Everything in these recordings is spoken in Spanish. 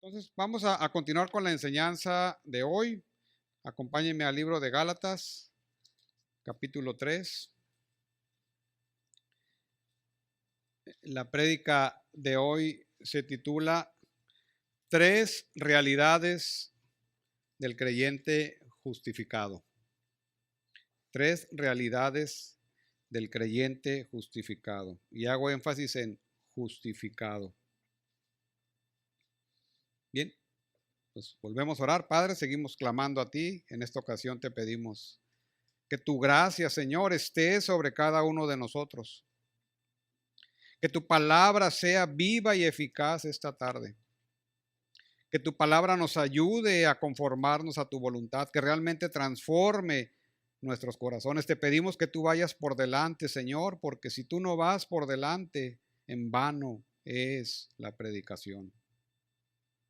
Entonces, vamos a continuar con la enseñanza de hoy. Acompáñenme al libro de Gálatas, capítulo 3. La prédica de hoy se titula Tres realidades del creyente justificado. Tres realidades del creyente justificado. Y hago énfasis en justificado. Bien, pues volvemos a orar. Padre, seguimos clamando a ti. En esta ocasión te pedimos que tu gracia, Señor, esté sobre cada uno de nosotros. Que tu palabra sea viva y eficaz esta tarde. Que tu palabra nos ayude a conformarnos a tu voluntad, que realmente transforme nuestros corazones. Te pedimos que tú vayas por delante, Señor, porque si tú no vas por delante, en vano es la predicación.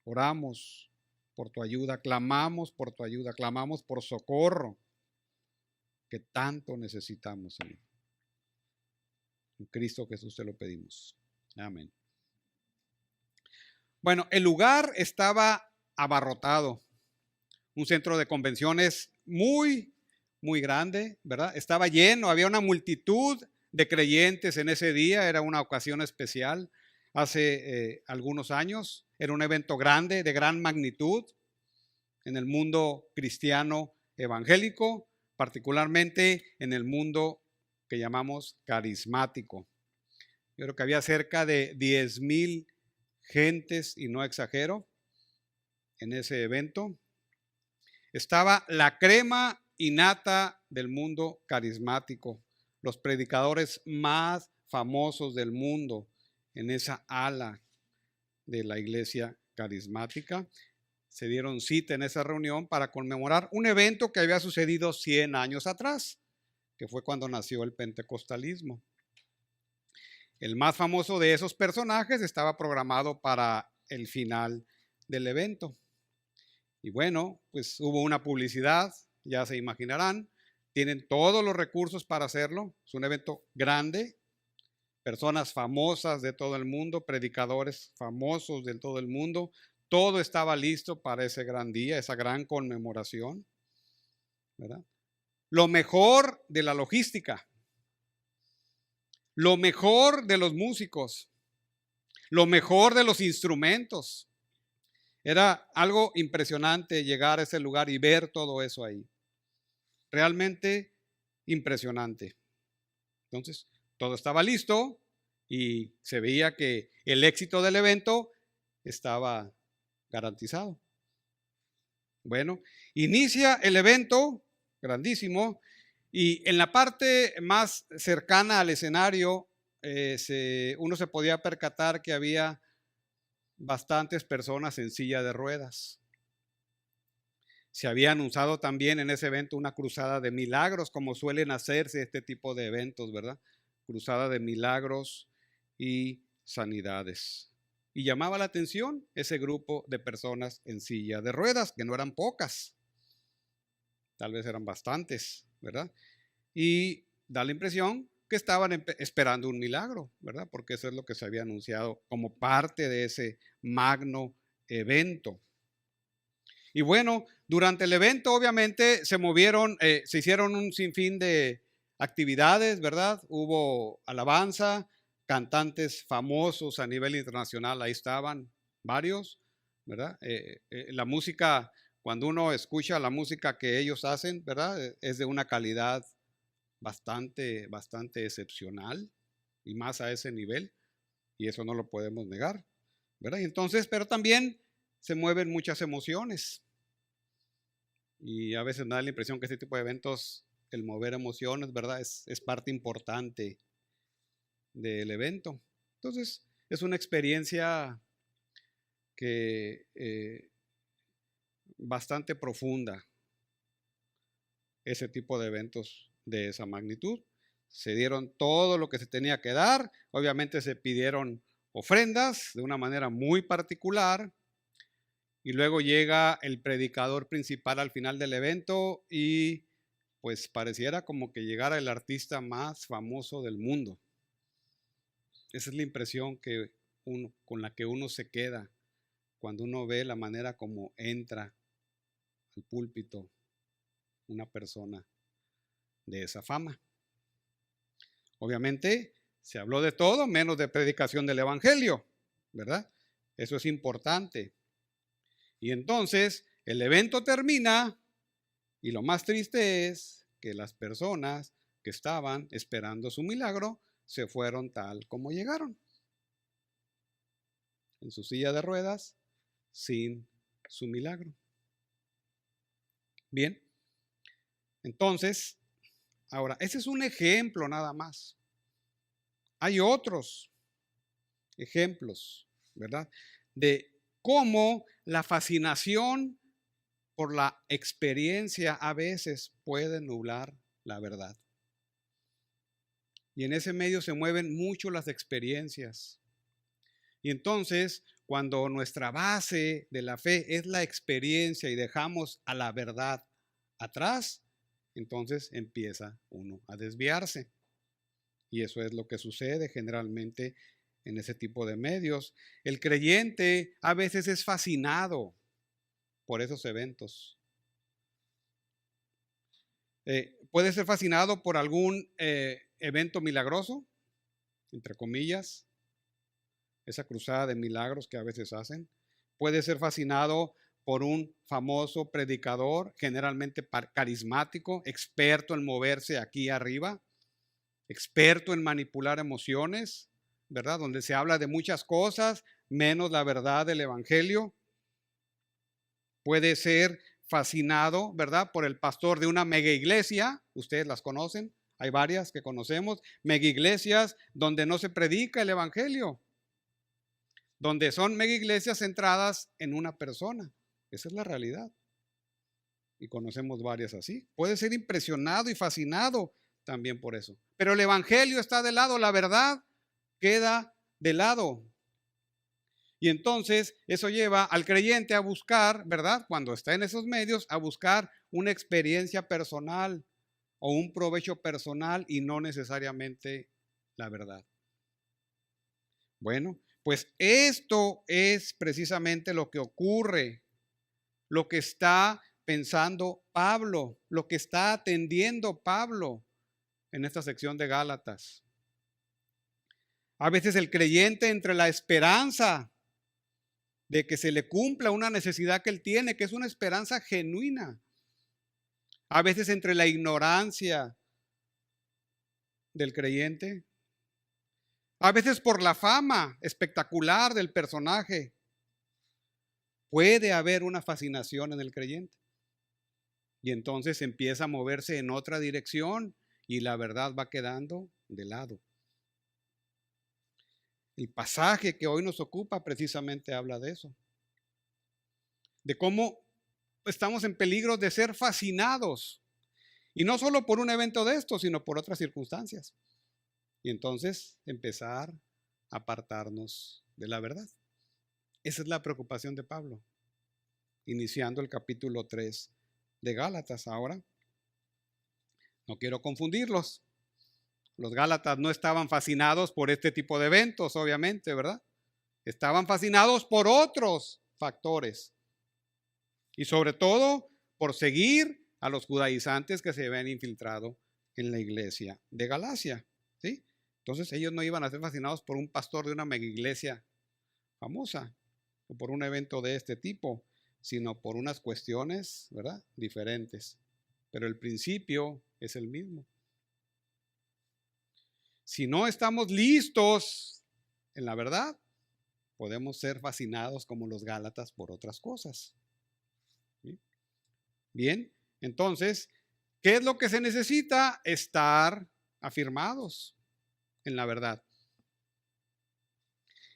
Oramos por tu ayuda, clamamos por tu ayuda, clamamos por socorro que tanto necesitamos, Señor. En Cristo Jesús te lo pedimos. Amén. Bueno, el lugar estaba abarrotado. Un centro de convenciones muy grande, ¿verdad? Estaba lleno, había una multitud de creyentes en ese día, era una ocasión especial. Hace algunos años, era un evento grande, de gran magnitud en el mundo cristiano evangélico, particularmente en el mundo que llamamos carismático. Yo creo que había cerca de 10,000 gentes, y no exagero, en ese evento. Estaba la crema innata del mundo carismático, los predicadores más famosos del mundo en esa ala de la iglesia carismática. Se dieron cita en esa reunión para conmemorar un evento que había sucedido 100 años atrás, que fue cuando nació el pentecostalismo. El más famoso de esos personajes estaba programado para el final del evento. Y bueno, pues hubo una publicidad, ya se imaginarán, tienen todos los recursos para hacerlo. Es un evento grande, personas famosas de todo el mundo, predicadores famosos de todo el mundo. Todo estaba listo para ese gran día, esa gran conmemoración, ¿verdad? Lo mejor de la logística, lo mejor de los músicos, lo mejor de los instrumentos. Era algo impresionante llegar a ese lugar y ver todo eso ahí. Realmente impresionante. Entonces, todo estaba listo y se veía que el éxito del evento estaba garantizado. Bueno, inicia el evento grandísimo y en la parte más cercana al escenario uno se podía percatar que había bastantes personas en silla de ruedas. Se había anunciado también en ese evento una cruzada de milagros, como suelen hacerse este tipo de eventos, ¿verdad? Cruzada de milagros y sanidades. Y llamaba la atención ese grupo de personas en silla de ruedas, que no eran pocas, tal vez eran bastantes, ¿verdad? Y da la impresión que estaban esperando un milagro, ¿verdad? Porque eso es lo que se había anunciado como parte de ese magno evento. Y bueno, durante el evento obviamente se hicieron un sinfín de actividades, ¿verdad? Hubo alabanza, cantantes famosos a nivel internacional, ahí estaban varios, ¿verdad? La música, cuando uno escucha la música que ellos hacen, ¿verdad? Es de una calidad bastante excepcional y más a ese nivel, y eso no lo podemos negar, ¿verdad? Y entonces, pero también se mueven muchas emociones. Y a veces me da la impresión que este tipo de eventos, el mover emociones, ¿verdad? Es parte importante del evento. Entonces, es una experiencia que bastante profunda, ese tipo de eventos de esa magnitud. Se dieron todo lo que se tenía que dar. Obviamente se pidieron ofrendas de una manera muy particular. Y luego llega el predicador principal al final del evento y pues pareciera como que llegara el artista más famoso del mundo. Esa es la impresión con la que uno se queda cuando uno ve la manera como entra al púlpito una persona de esa fama. Obviamente se habló de todo menos de predicación del evangelio, ¿verdad? Eso es importante. Y entonces el evento termina y lo más triste es que las personas que estaban esperando su milagro se fueron tal como llegaron, en su silla de ruedas, sin su milagro. Bien, entonces, ahora, ese es un ejemplo nada más. Hay otros ejemplos, ¿verdad? De cómo la fascinación por la experiencia a veces puede nublar la verdad. Y en ese medio se mueven mucho las experiencias. Y entonces, cuando nuestra base de la fe es la experiencia y dejamos a la verdad atrás, entonces empieza uno a desviarse. Y eso es lo que sucede generalmente en ese tipo de medios. El creyente a veces es fascinado por esos eventos. Puede ser fascinado por algún evento milagroso, entre comillas, esa cruzada de milagros que a veces hacen. Puede ser fascinado por un famoso predicador, generalmente carismático, experto en moverse aquí arriba, experto en manipular emociones, ¿verdad? Donde se habla de muchas cosas, menos la verdad del evangelio. Puede ser fascinado, ¿verdad? Por el pastor de una mega iglesia, ustedes las conocen, hay varias que conocemos, mega iglesias donde no se predica el evangelio, donde son mega iglesias centradas en una persona. Esa es la realidad. Y conocemos varias así. Puede ser impresionado y fascinado también por eso. Pero el evangelio está de lado, la verdad queda de lado. Y entonces eso lleva al creyente a buscar, ¿verdad? Cuando está en esos medios, a buscar una experiencia personal o un provecho personal y no necesariamente la verdad. Bueno, pues esto es precisamente lo que ocurre, lo que está pensando Pablo, lo que está atendiendo Pablo en esta sección de Gálatas. A veces el creyente, entre la esperanza de que se le cumpla una necesidad que él tiene, que es una esperanza genuina, a veces entre la ignorancia del creyente, a veces por la fama espectacular del personaje, puede haber una fascinación en el creyente. Y entonces empieza a moverse en otra dirección y la verdad va quedando de lado. El pasaje que hoy nos ocupa precisamente habla de eso. De cómo estamos en peligro de ser fascinados. Y no solo por un evento de esto, sino por otras circunstancias. Y entonces empezar a apartarnos de la verdad. Esa es la preocupación de Pablo, iniciando el capítulo 3 de Gálatas. Ahora, no quiero confundirlos. Los Gálatas no estaban fascinados por este tipo de eventos, obviamente, ¿verdad? Estaban fascinados por otros factores. Y sobre todo por seguir a los judaizantes que se habían infiltrado en la iglesia de Galacia, ¿sí? Entonces ellos no iban a ser fascinados por un pastor de una mega iglesia famosa o por un evento de este tipo, sino por unas cuestiones, ¿verdad?, diferentes. Pero el principio es el mismo. Si no estamos listos en la verdad, podemos ser fascinados como los Gálatas por otras cosas. ¿Sí? Bien, entonces, ¿qué es lo que se necesita? Estar afirmados en la verdad.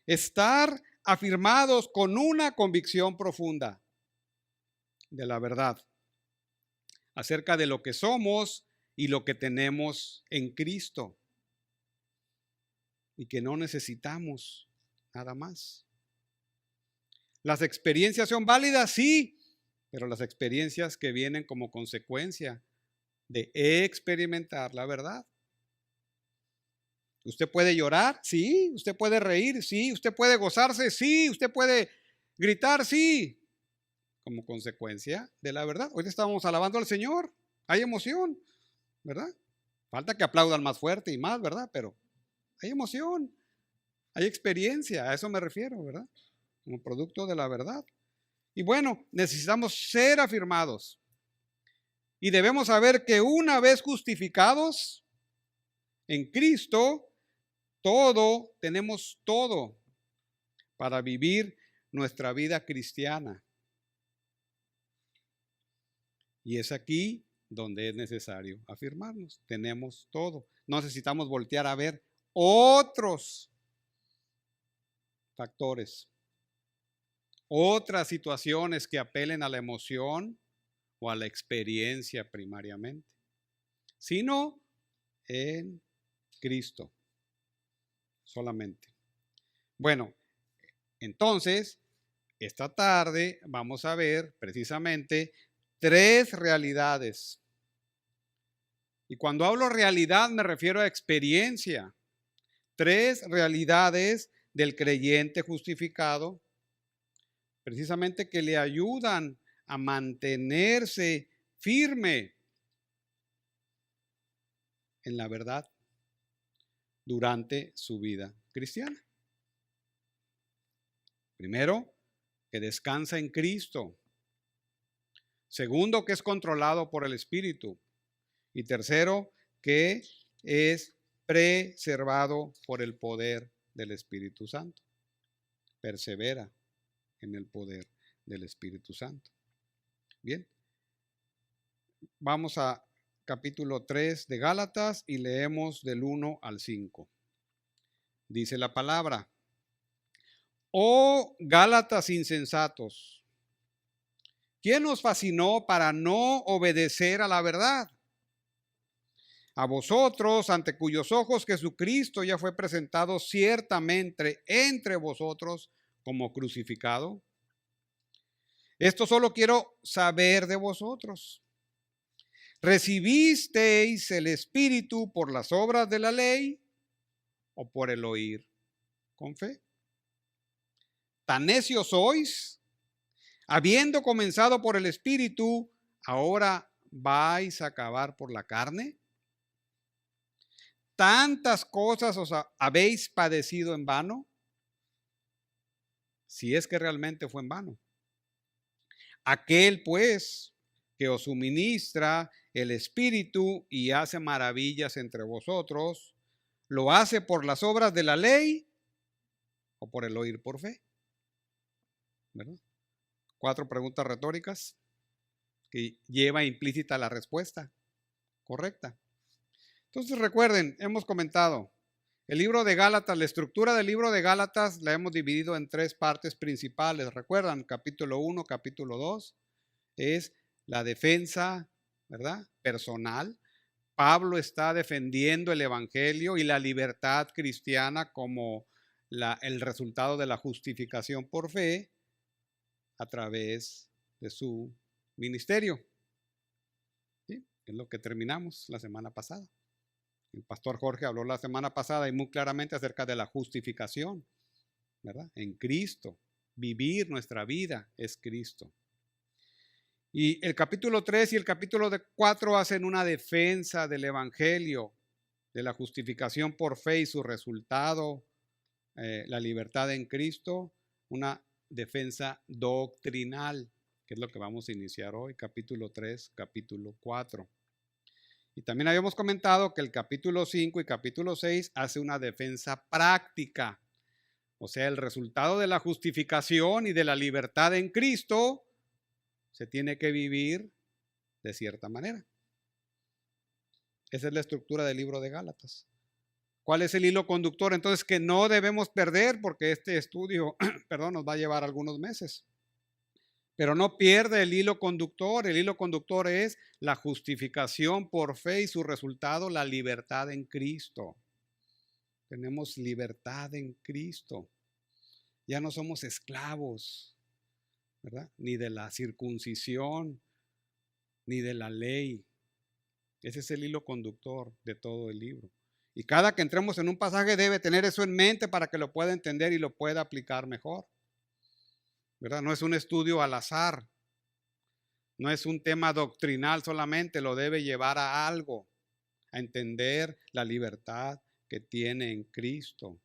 Estar afirmados con una convicción profunda de la verdad acerca de lo que somos y lo que tenemos en Cristo. Y que no necesitamos nada más. ¿Las experiencias son válidas? Sí, pero las experiencias que vienen como consecuencia de experimentar la verdad. ¿Usted puede llorar? Sí. ¿Usted puede reír? Sí. ¿Usted puede gozarse? Sí. ¿Usted puede Gritar, sí, como consecuencia de la verdad. Hoy estábamos alabando al Señor, hay emoción, ¿verdad? Falta que aplaudan más fuerte y más, ¿verdad? Pero hay emoción, hay experiencia, a eso me refiero, ¿verdad? Como producto de la verdad. Y bueno, necesitamos ser afirmados. Y debemos saber que una vez justificados en Cristo, tenemos todo para vivir nuestra vida cristiana. Y es aquí donde es necesario afirmarnos. Tenemos todo. No necesitamos voltear a ver otros factores, otras situaciones que apelen a la emoción o a la experiencia primariamente, sino en Cristo solamente. Bueno, entonces, esta tarde vamos a ver precisamente 3 realidades. Y cuando hablo realidad me refiero a experiencia. 3 realidades del creyente justificado, precisamente que le ayudan a mantenerse firme en la verdad durante su vida cristiana. Primero, que descansa en Cristo. Segundo, que es controlado por el Espíritu. Y tercero, que es preservado por el poder del Espíritu Santo. Persevera en el poder del Espíritu Santo. Bien, vamos a capítulo 3 de Gálatas y leemos del 1 al 5. Dice la palabra: Oh Gálatas insensatos, ¿quién os fascinó para no obedecer a la verdad? A vosotros, ante cuyos ojos Jesucristo ya fue presentado ciertamente entre vosotros como crucificado. Esto solo quiero saber de vosotros. ¿Recibisteis el Espíritu por las obras de la ley o por el oír con fe? ¿Tan necios sois? Habiendo comenzado por el Espíritu, ¿ahora vais a acabar por la carne? ¿Tantas cosas os habéis padecido en vano? Si es que realmente fue en vano. Aquel pues que os suministra el Espíritu y hace maravillas entre vosotros, ¿lo hace por las obras de la ley o por el oír por fe? ¿Verdad? 4 preguntas retóricas que lleva implícita la respuesta correcta. Entonces recuerden, hemos comentado, el libro de Gálatas, la estructura del libro de Gálatas la hemos dividido en 3 partes principales. Recuerdan, capítulo 1, capítulo 2, es la defensa, ¿verdad?, personal. Pablo está defendiendo el evangelio y la libertad cristiana como el resultado de la justificación por fe a través de su ministerio. ¿Sí? Es lo que terminamos la semana pasada. El pastor Jorge habló la semana pasada y muy claramente acerca de la justificación, ¿verdad? En Cristo. Vivir nuestra vida es Cristo. Y el capítulo 3 y el capítulo 4 hacen una defensa del evangelio, de la justificación por fe y su resultado, la libertad en Cristo, una defensa doctrinal, que es lo que vamos a iniciar hoy, capítulo 3, capítulo 4. Y también habíamos comentado que el capítulo 5 y capítulo 6 hace una defensa práctica. O sea, el resultado de la justificación y de la libertad en Cristo se tiene que vivir de cierta manera. Esa es la estructura del libro de Gálatas. ¿Cuál es el hilo conductor? Entonces, que no debemos perder, porque este estudio, nos va a llevar algunos meses. Pero no pierde el hilo conductor. El hilo conductor es la justificación por fe y su resultado, la libertad en Cristo. Tenemos libertad en Cristo. Ya no somos esclavos, ¿verdad? Ni de la circuncisión, ni de la ley. Ese es el hilo conductor de todo el libro. Y cada que entremos en un pasaje debe tener eso en mente para que lo pueda entender y lo pueda aplicar mejor, ¿verdad? No es un estudio al azar, no es un tema doctrinal solamente, lo debe llevar a algo, a entender la libertad que tiene en Cristo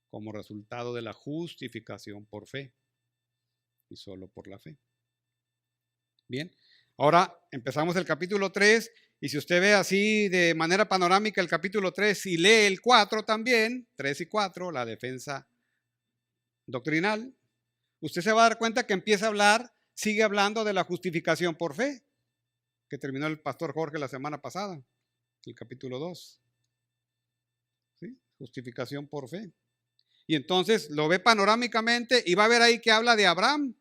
como resultado de la justificación por fe y solo por la fe. Bien, ahora empezamos el capítulo 3 y si usted ve así de manera panorámica el capítulo 3 y lee el 4 también, 3 y 4, la defensa doctrinal, usted se va a dar cuenta que empieza a hablar, sigue hablando de la justificación por fe, que terminó el pastor Jorge la semana pasada, el capítulo 2. ¿Sí? Justificación por fe. Y entonces lo ve panorámicamente y va a ver ahí que habla de Abraham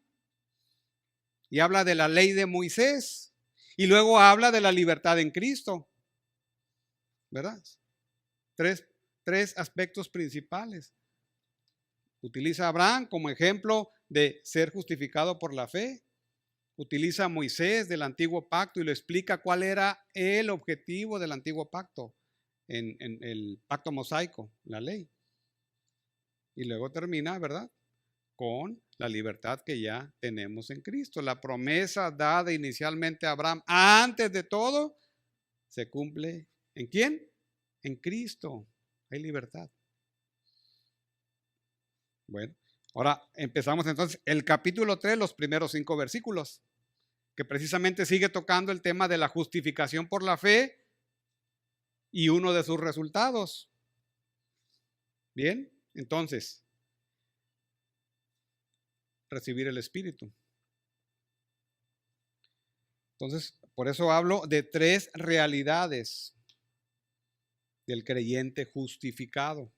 y habla de la ley de Moisés y luego habla de la libertad en Cristo, ¿verdad? Tres aspectos principales. Utiliza a Abraham como ejemplo de ser justificado por la fe. Utiliza a Moisés del antiguo pacto y le explica cuál era el objetivo del antiguo pacto en el pacto mosaico, la ley. Y luego termina, ¿verdad?, con la libertad que ya tenemos en Cristo. La promesa dada inicialmente a Abraham antes de todo se cumple ¿en quién? En Cristo. Hay libertad. Bueno, ahora empezamos entonces el capítulo 3, los primeros 5 versículos, que precisamente sigue tocando el tema de la justificación por la fe y uno de sus resultados. Bien, entonces, recibir el Espíritu. Entonces, por eso hablo de 3 realidades del creyente justificado.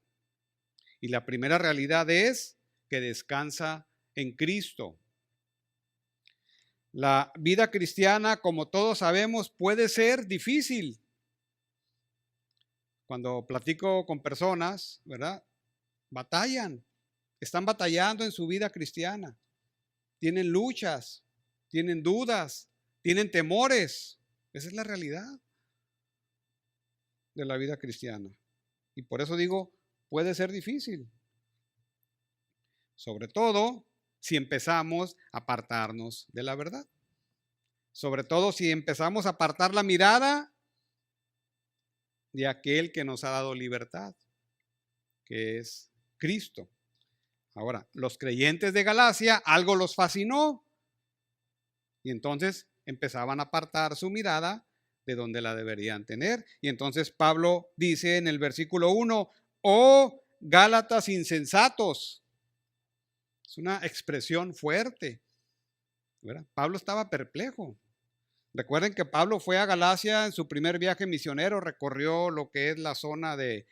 Y la primera realidad es que descansa en Cristo. La vida cristiana, como todos sabemos, puede ser difícil. Cuando platico con personas, ¿verdad?, batallan, están batallando en su vida cristiana. Tienen luchas, tienen dudas, tienen temores. Esa es la realidad de la vida cristiana. Y por eso digo, puede ser difícil. Sobre todo si empezamos a apartarnos de la verdad. Sobre todo si empezamos a apartar la mirada de aquel que nos ha dado libertad, que es Cristo. Ahora, los creyentes de Galacia, algo los fascinó y entonces empezaban a apartar su mirada de donde la deberían tener. Y entonces Pablo dice en el versículo 1, oh Gálatas insensatos. Es una expresión fuerte, ¿verdad? Pablo estaba perplejo. Recuerden que Pablo fue a Galacia en su primer viaje misionero, recorrió lo que es la zona de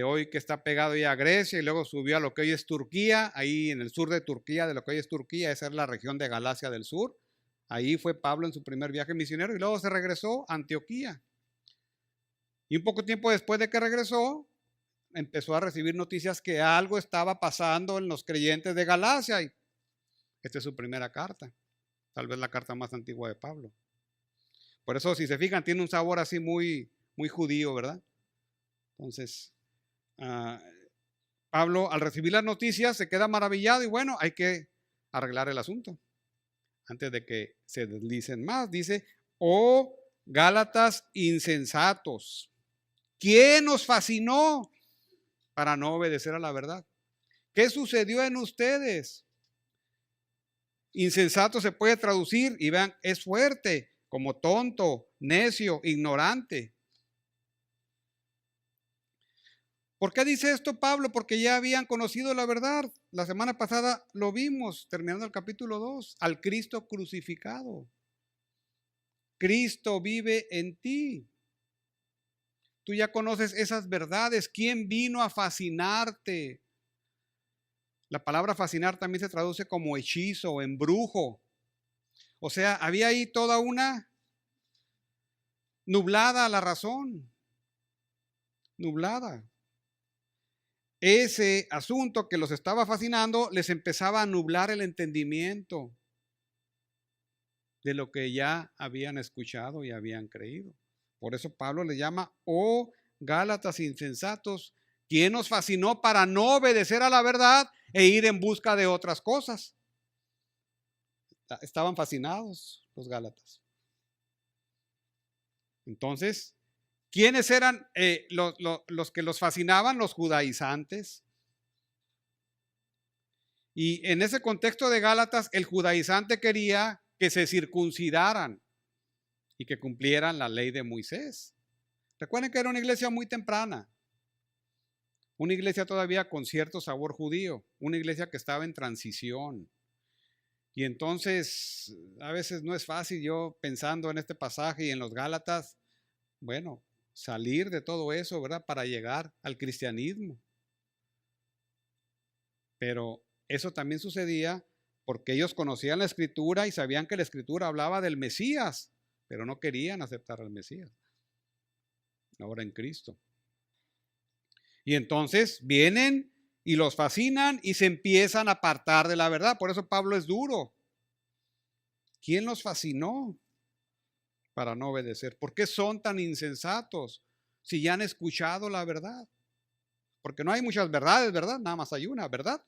hoy que está pegado ya a Grecia y luego subió a lo que hoy es Turquía, ahí en el sur de Turquía, de lo que hoy es Turquía, esa es la región de Galacia del sur. Ahí fue Pablo en su primer viaje misionero y luego se regresó a Antioquía. Y un poco tiempo después de que regresó, empezó a recibir noticias que algo estaba pasando en los creyentes de Galacia. Y esta es su primera carta, tal vez la carta más antigua de Pablo. Por eso, si se fijan, tiene un sabor así muy, muy judío, ¿verdad? Entonces, Pablo, al recibir las noticias, se queda maravillado y bueno, hay que arreglar el asunto antes de que se deslicen más. Dice, oh Gálatas insensatos, ¿quién os fascinó para no obedecer a la verdad? ¿Qué sucedió en ustedes? Insensato se puede traducir, y vean, es fuerte, como tonto, necio, ignorante. ¿Por qué dice esto Pablo? Porque ya habían conocido la verdad. La semana pasada lo vimos, terminando el capítulo 2, al Cristo crucificado. Cristo vive en ti. Tú ya conoces esas verdades. ¿Quién vino a fascinarte? La palabra fascinar también se traduce como hechizo, embrujo. O sea, había ahí toda una nublada la razón. Nublada. Ese asunto que los estaba fascinando les empezaba a nublar el entendimiento de lo que ya habían escuchado y habían creído. Por eso Pablo le llama, oh Gálatas insensatos, ¿quién os fascinó para no obedecer a la verdad e ir en busca de otras cosas? estaban fascinados los Gálatas. Entonces, ¿quiénes eran los que los fascinaban? Los judaizantes. Y en ese contexto de Gálatas, el judaizante quería que se circuncidaran y que cumplieran la ley de Moisés. Recuerden que era una iglesia muy temprana, una iglesia todavía con cierto sabor judío, una iglesia que estaba en transición. Y entonces, a veces no es fácil, yo pensando en este pasaje y en los Gálatas, bueno, salir de todo eso, ¿verdad? Para llegar al cristianismo. Pero eso también sucedía porque ellos conocían la Escritura y sabían que la Escritura hablaba del Mesías, pero no querían aceptar al Mesías, ahora en Cristo. Y entonces vienen y los fascinan y se empiezan a apartar de la verdad. Por eso Pablo es duro. ¿Quién los fascinó para no obedecer? ¿Por qué son tan insensatos si ya han escuchado la verdad? Porque no hay muchas verdades, ¿verdad? Nada más hay una, ¿verdad?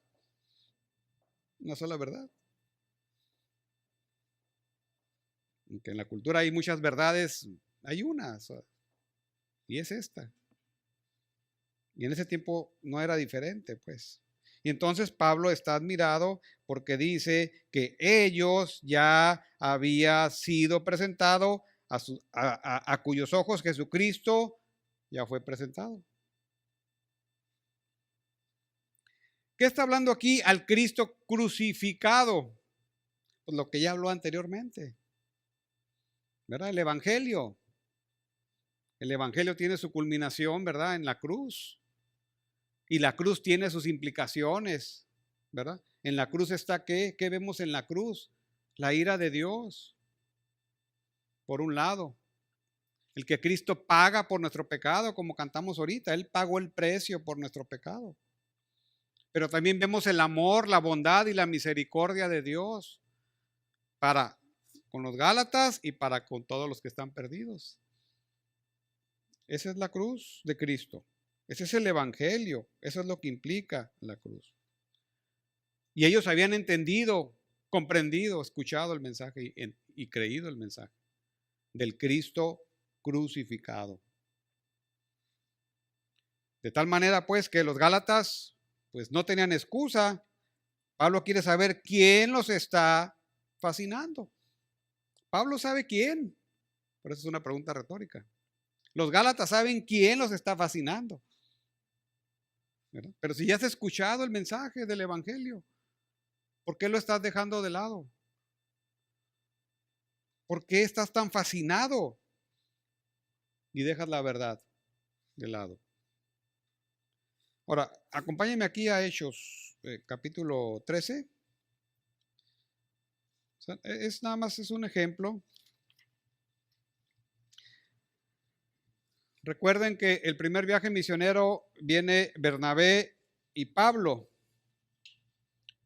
Una sola verdad. Aunque en la cultura hay muchas verdades, hay una, y es esta. Y en ese tiempo no era diferente, pues. Y entonces Pablo está admirado porque dice que ellos ya había sido presentado a cuyos ojos Jesucristo ya fue presentado. ¿Qué está hablando aquí? Al Cristo crucificado. Pues lo que ya habló anteriormente, ¿verdad? El Evangelio. El Evangelio tiene su culminación, ¿verdad? En la cruz. Y la cruz tiene sus implicaciones, ¿verdad? En la cruz está ¿qué? ¿Qué vemos en la cruz? La ira de Dios, por un lado. El que Cristo paga por nuestro pecado, como cantamos ahorita. Él pagó el precio por nuestro pecado. Pero también vemos el amor, la bondad y la misericordia de Dios para con los Gálatas y para con todos los que están perdidos. Esa es la cruz de Cristo. Ese es el Evangelio. Eso es lo que implica la cruz. Y ellos habían entendido, comprendido, escuchado el mensaje y creído el mensaje del Cristo crucificado. De tal manera, pues, que los Gálatas, pues, no tenían excusa. Pablo quiere saber quién los está fascinando. Pablo sabe quién. Por eso es una pregunta retórica. Los Gálatas saben quién los está fascinando. ¿Verdad? Pero si ya has escuchado el mensaje del Evangelio, ¿por qué lo estás dejando de lado? ¿Por qué estás tan fascinado y dejas la verdad de lado? Ahora, acompáñenme aquí a Hechos, capítulo 13. O sea, nada más es un ejemplo. Recuerden que el primer viaje misionero viene Bernabé y Pablo,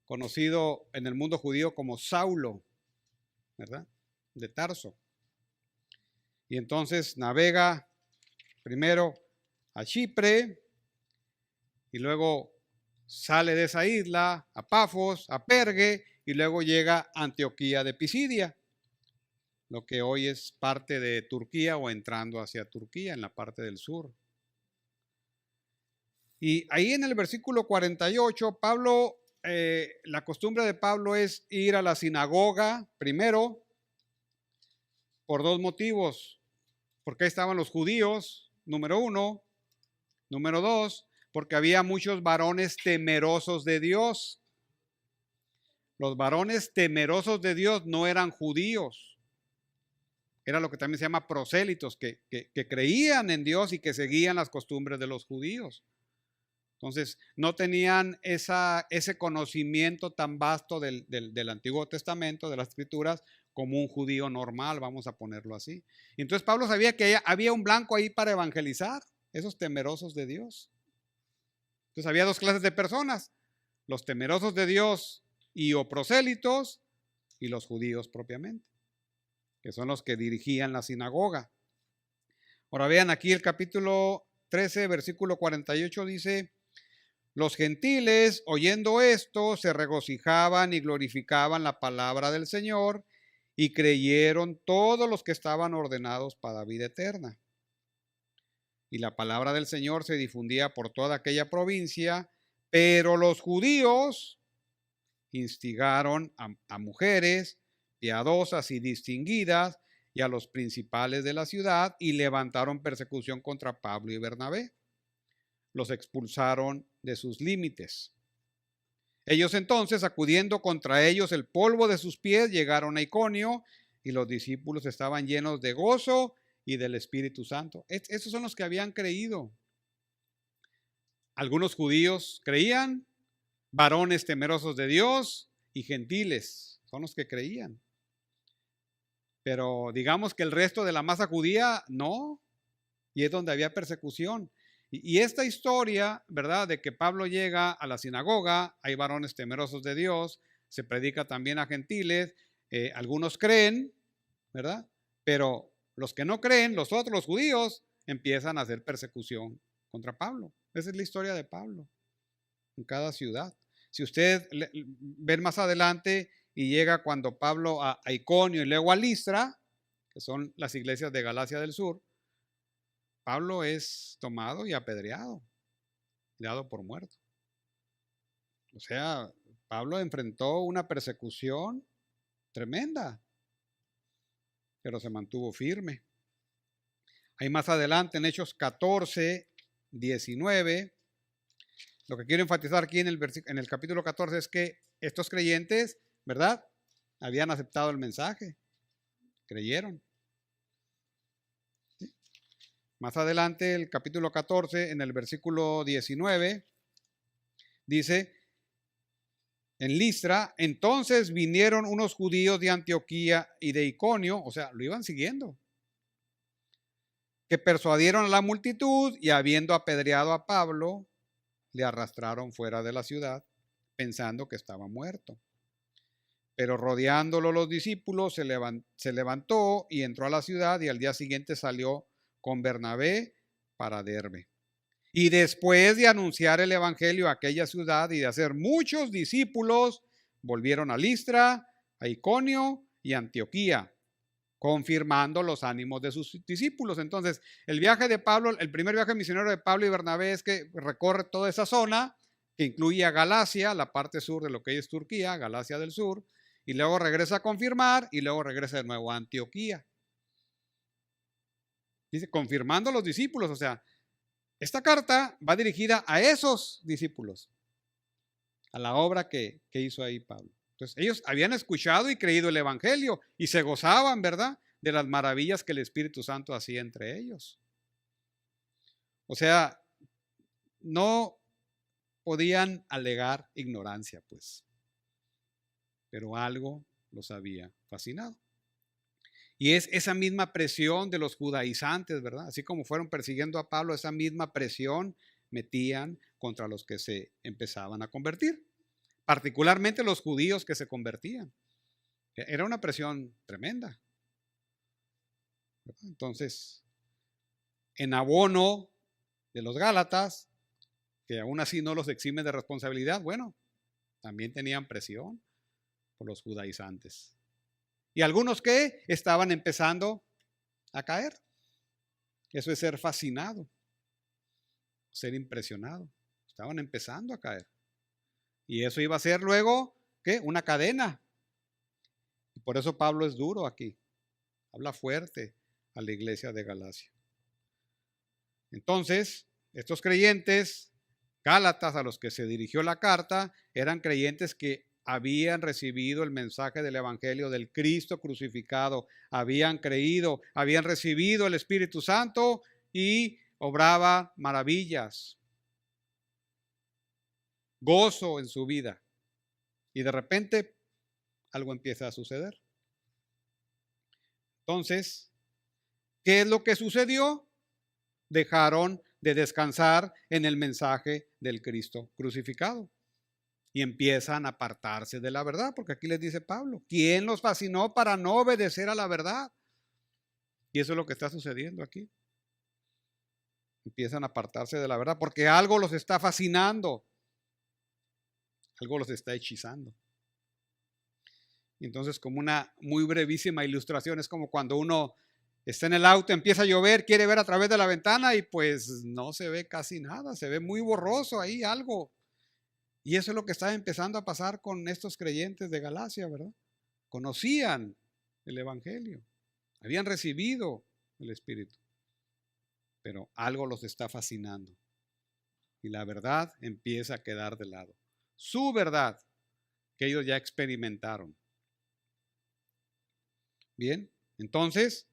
conocido en el mundo judío como Saulo, ¿verdad? De Tarso. Y entonces navega primero a Chipre y luego sale de esa isla a Pafos, a Pergue y luego llega a Antioquía de Pisidia, lo que hoy es parte de Turquía o entrando hacia Turquía en la parte del sur. Y ahí en el versículo 48, Pablo, la costumbre de Pablo es ir a la sinagoga primero por dos motivos. Porque ahí estaban los judíos, número uno. Número dos, porque había muchos varones temerosos de Dios. Los varones temerosos de Dios no eran judíos. Era lo que también se llama prosélitos, que creían en Dios y que seguían las costumbres de los judíos. Entonces, no tenían ese conocimiento tan vasto del Antiguo Testamento, de las Escrituras, como un judío normal, vamos a ponerlo así. Y entonces Pablo sabía que había un blanco ahí para evangelizar, esos temerosos de Dios. Entonces había dos clases de personas, los temerosos de Dios y o prosélitos, y los judíos propiamente, que son los que dirigían la sinagoga. Ahora vean aquí el capítulo 13, versículo 48 dice: Los gentiles, oyendo esto, se regocijaban y glorificaban la palabra del Señor, y creyeron todos los que estaban ordenados para vida eterna. Y la palabra del Señor se difundía por toda aquella provincia, pero los judíos instigaron a mujeres piadosas y distinguidas y a los principales de la ciudad, y levantaron persecución contra Pablo y Bernabé. Los expulsaron de sus límites. Ellos entonces, sacudiendo contra ellos el polvo de sus pies, llegaron a Iconio, y los discípulos estaban llenos de gozo y del Espíritu Santo. Estos son los que habían creído. Algunos judíos creían, varones temerosos de Dios y gentiles son los que creían. Pero digamos que el resto de la masa judía no, y es donde había persecución. Y esta historia, ¿verdad?, de que Pablo llega a la sinagoga, hay varones temerosos de Dios, se predica también a gentiles, algunos creen, ¿verdad? Pero los que no creen, los otros, los judíos, empiezan a hacer persecución contra Pablo. Esa es la historia de Pablo en cada ciudad. Si usted ven más adelante y llega cuando Pablo a Iconio y luego a Listra, que son las iglesias de Galacia del Sur, Pablo es tomado y apedreado, dado por muerto. O sea, Pablo enfrentó una persecución tremenda, pero se mantuvo firme. Ahí más adelante en Hechos 14, 19, lo que quiero enfatizar aquí en el capítulo 14 es que estos creyentes, ¿verdad?, habían aceptado el mensaje, creyeron. ¿Sí? Más adelante, el capítulo 14, en el versículo 19, dice, en Listra, entonces vinieron unos judíos de Antioquía y de Iconio, o sea, lo iban siguiendo, que persuadieron a la multitud y habiendo apedreado a Pablo, le arrastraron fuera de la ciudad, pensando que estaba muerto. Pero rodeándolo los discípulos, se levantó y entró a la ciudad, y al día siguiente salió con Bernabé para Derbe. Y después de anunciar el evangelio a aquella ciudad y de hacer muchos discípulos, volvieron a Listra, a Iconio y Antioquía, confirmando los ánimos de sus discípulos. Entonces, el viaje de Pablo, el primer viaje misionero de Pablo y Bernabé es que recorre toda esa zona, que incluye a Galacia, la parte sur de lo que es Turquía, Galacia del sur, y luego regresa a confirmar y luego regresa de nuevo a Antioquía. Dice, confirmando a los discípulos, o sea, esta carta va dirigida a esos discípulos, a la obra que hizo ahí Pablo. Entonces, ellos habían escuchado y creído el evangelio y se gozaban, ¿verdad?, de las maravillas que el Espíritu Santo hacía entre ellos. O sea, no podían alegar ignorancia, pues, pero algo los había fascinado. Y es esa misma presión de los judaizantes, ¿verdad? Así como fueron persiguiendo a Pablo, esa misma presión metían contra los que se empezaban a convertir, particularmente los judíos que se convertían. Era una presión tremenda. Entonces, en abono de los Gálatas, que aún así no los exime de responsabilidad, bueno, también tenían presión por los judaizantes. Y algunos que estaban empezando a caer. Eso es ser fascinado, ser impresionado. Estaban empezando a caer. Y eso iba a ser luego, ¿qué? Una cadena. Y por eso Pablo es duro aquí. Habla fuerte a la iglesia de Galacia. Entonces, estos creyentes gálatas a los que se dirigió la carta eran creyentes que habían recibido el mensaje del evangelio del Cristo crucificado, habían creído, habían recibido el Espíritu Santo y obraba maravillas, gozo en su vida. Y de repente algo empieza a suceder. Entonces, ¿qué es lo que sucedió? Dejaron de descansar en el mensaje del Cristo crucificado y empiezan a apartarse de la verdad, porque aquí les dice Pablo, ¿quién los fascinó para no obedecer a la verdad? Y eso es lo que está sucediendo aquí. Empiezan a apartarse de la verdad porque algo los está fascinando. algo los está hechizando. Entonces, como una muy brevísima ilustración, es como cuando uno está en el auto, empieza a llover, quiere ver a través de la ventana y pues no se ve casi nada, se ve muy borroso ahí algo. Y eso es lo que está empezando a pasar con estos creyentes de Galacia, ¿verdad? Conocían el Evangelio, habían recibido el Espíritu, pero algo los está fascinando y la verdad empieza a quedar de lado. Su verdad que ellos ya experimentaron. Bien, entonces,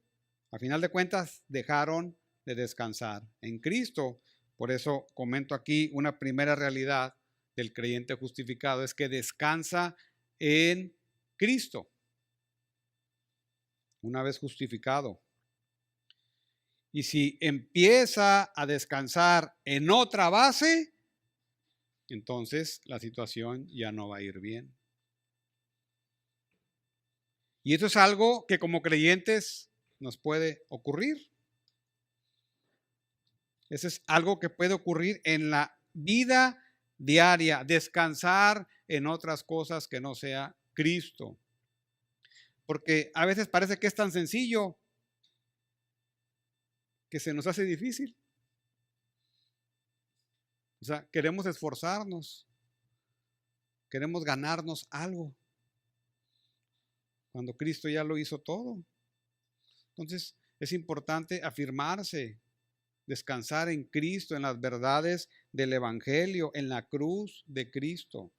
a final de cuentas, dejaron de descansar en Cristo. Por eso comento aquí una primera realidad del creyente justificado, es que descansa en Cristo. Una vez justificado. Y si empieza a descansar en otra base, entonces la situación ya no va a ir bien. Y esto es algo que como creyentes nos puede ocurrir. Eso es algo que puede ocurrir en la vida diaria, descansar en otras cosas que no sea Cristo. Porque a veces parece que es tan sencillo que se nos hace difícil. O sea, queremos esforzarnos, queremos ganarnos algo, cuando Cristo ya lo hizo todo. Entonces, es importante afirmarse, descansar en Cristo, en las verdades del Evangelio, en la cruz de Cristo.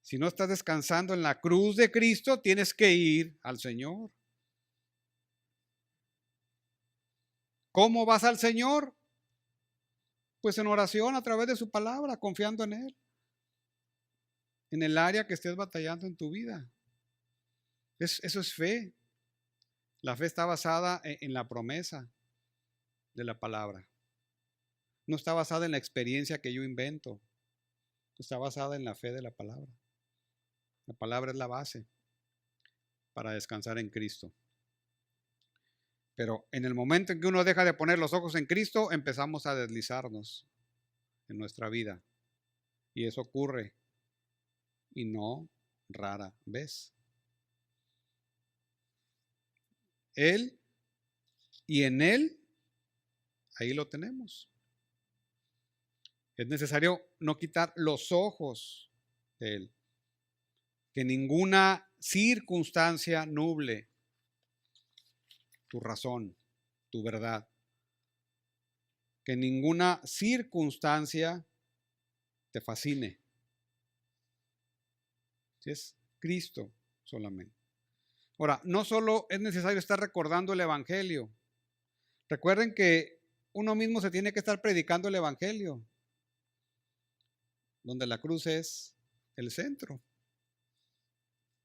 Si no estás descansando en la cruz de Cristo, tienes que ir al Señor. ¿Cómo vas al Señor? Pues en oración a través de su palabra, confiando en Él, en el área que estés batallando en tu vida. Eso es fe. La fe está basada en la promesa de la palabra. No está basada en la experiencia que yo invento. Está basada en la fe de la palabra. La palabra es la base para descansar en Cristo. Pero en el momento en que uno deja de poner los ojos en Cristo, empezamos a deslizarnos en nuestra vida. Y eso ocurre, y no rara vez. Él y en Él, ahí lo tenemos. Es necesario no quitar los ojos de Él. Que ninguna circunstancia nuble tu razón, tu verdad. Que ninguna circunstancia te fascine. Si es Cristo solamente. Ahora, no solo es necesario estar recordando el Evangelio. Recuerden que uno mismo se tiene que estar predicando el Evangelio, donde la cruz es el centro.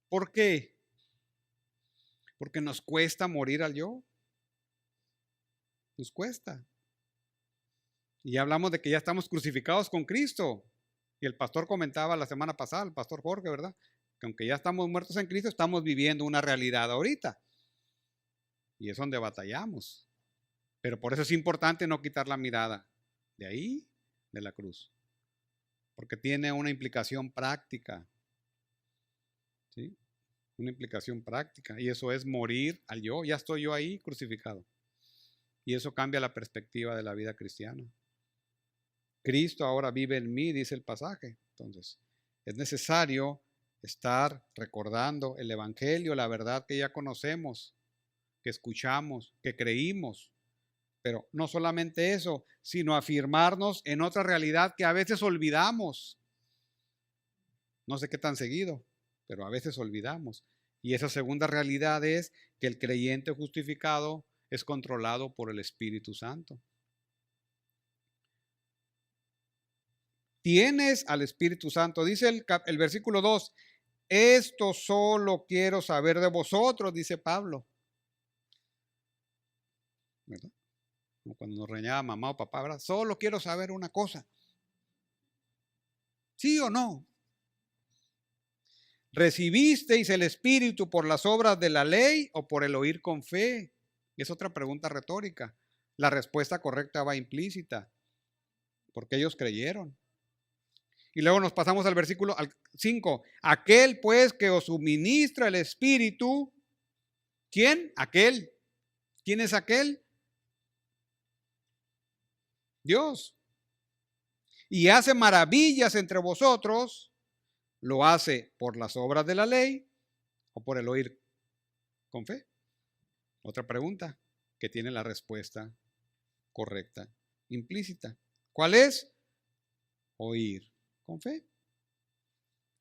¿Por qué? Porque nos cuesta morir al yo. Nos cuesta. Y ya hablamos de que ya estamos crucificados con Cristo. Y el pastor comentaba la semana pasada, el pastor Jorge, ¿verdad? Que aunque ya estamos muertos en Cristo, estamos viviendo una realidad ahorita. Y es donde batallamos. Pero por eso es importante no quitar la mirada de ahí, de la cruz. Porque tiene una implicación práctica. ¿Sí? Una implicación práctica. Y eso es morir al yo. Ya estoy yo ahí crucificado. Y eso cambia la perspectiva de la vida cristiana. Cristo ahora vive en mí, dice el pasaje. Entonces, es necesario estar recordando el Evangelio, la verdad que ya conocemos, que escuchamos, que creímos. Pero no solamente eso, sino afirmarnos en otra realidad que a veces olvidamos. No sé qué tan seguido, pero a veces olvidamos. Y esa segunda realidad es que el creyente justificado es controlado por el Espíritu Santo. Tienes al Espíritu Santo. Dice el versículo 2, esto solo quiero saber de vosotros, dice Pablo. ¿Verdad? Como cuando nos reñaba mamá o papá, ¿verdad? Solo quiero saber una cosa. ¿Sí o no? ¿Recibisteis el Espíritu por las obras de la ley o por el oír con fe? Es otra pregunta retórica. La respuesta correcta va implícita, porque ellos creyeron. Y luego nos pasamos al versículo 5. Aquel pues que os suministra el Espíritu. ¿Quién? Aquel. ¿Quién es aquel? Dios. Y hace maravillas entre vosotros. ¿Lo hace por las obras de la ley o por el oír con fe? Otra pregunta que tiene la respuesta correcta, implícita. ¿Cuál es? Oír con fe.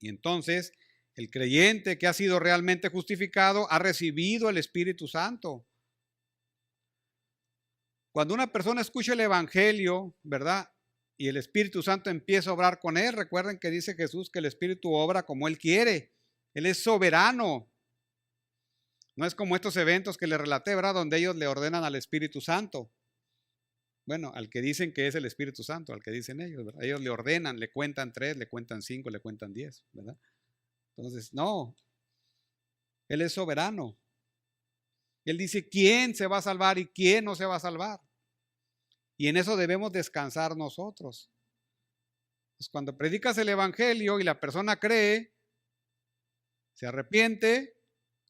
Y entonces, el creyente que ha sido realmente justificado ha recibido el Espíritu Santo. Cuando una persona escucha el Evangelio, ¿verdad? Y el Espíritu Santo empieza a obrar con él, recuerden que dice Jesús que el Espíritu obra como Él quiere. Él es soberano. No es como estos eventos que le relaté, ¿verdad? Donde ellos le ordenan al Espíritu Santo. Bueno, al que dicen que es el Espíritu Santo, al que dicen ellos, ¿verdad? Ellos le ordenan, le cuentan 3, le cuentan 5, le cuentan 10, ¿verdad? Entonces, no. Él es soberano. Él dice quién se va a salvar y quién no se va a salvar. Y en eso debemos descansar nosotros. Pues cuando predicas el Evangelio y la persona cree, se arrepiente,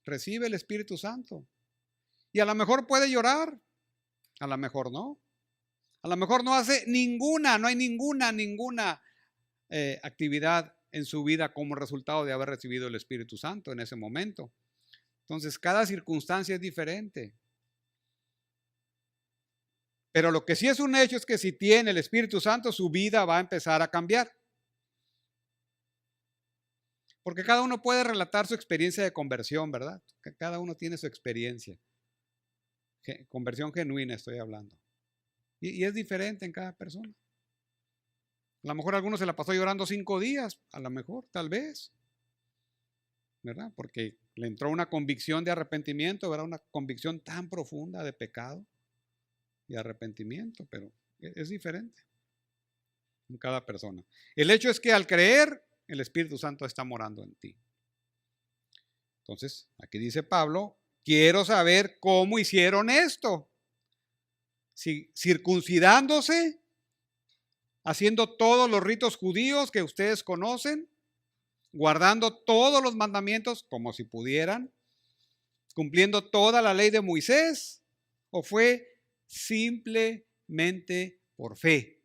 recibe el Espíritu Santo. Y a lo mejor puede llorar, a lo mejor no. A lo mejor no hace no hay ninguna actividad en su vida como resultado de haber recibido el Espíritu Santo en ese momento. Entonces, cada circunstancia es diferente. Pero lo que sí es un hecho es que si tiene el Espíritu Santo, su vida va a empezar a cambiar. Porque cada uno puede relatar su experiencia de conversión, ¿verdad? Cada uno tiene su experiencia. Conversión genuina estoy hablando. Y es diferente en cada persona. A lo mejor alguno se la pasó llorando 5 días, a lo mejor, tal vez. ¿Verdad? Porque le entró una convicción de arrepentimiento, ¿verdad? Una convicción tan profunda de pecado y arrepentimiento, pero es diferente en cada persona. El hecho es que al creer, el Espíritu Santo está morando en ti. Entonces, aquí dice Pablo, quiero saber cómo hicieron esto. Si circuncidándose, haciendo todos los ritos judíos que ustedes conocen, guardando todos los mandamientos como si pudieran, cumpliendo toda la ley de Moisés, o fue simplemente por fe.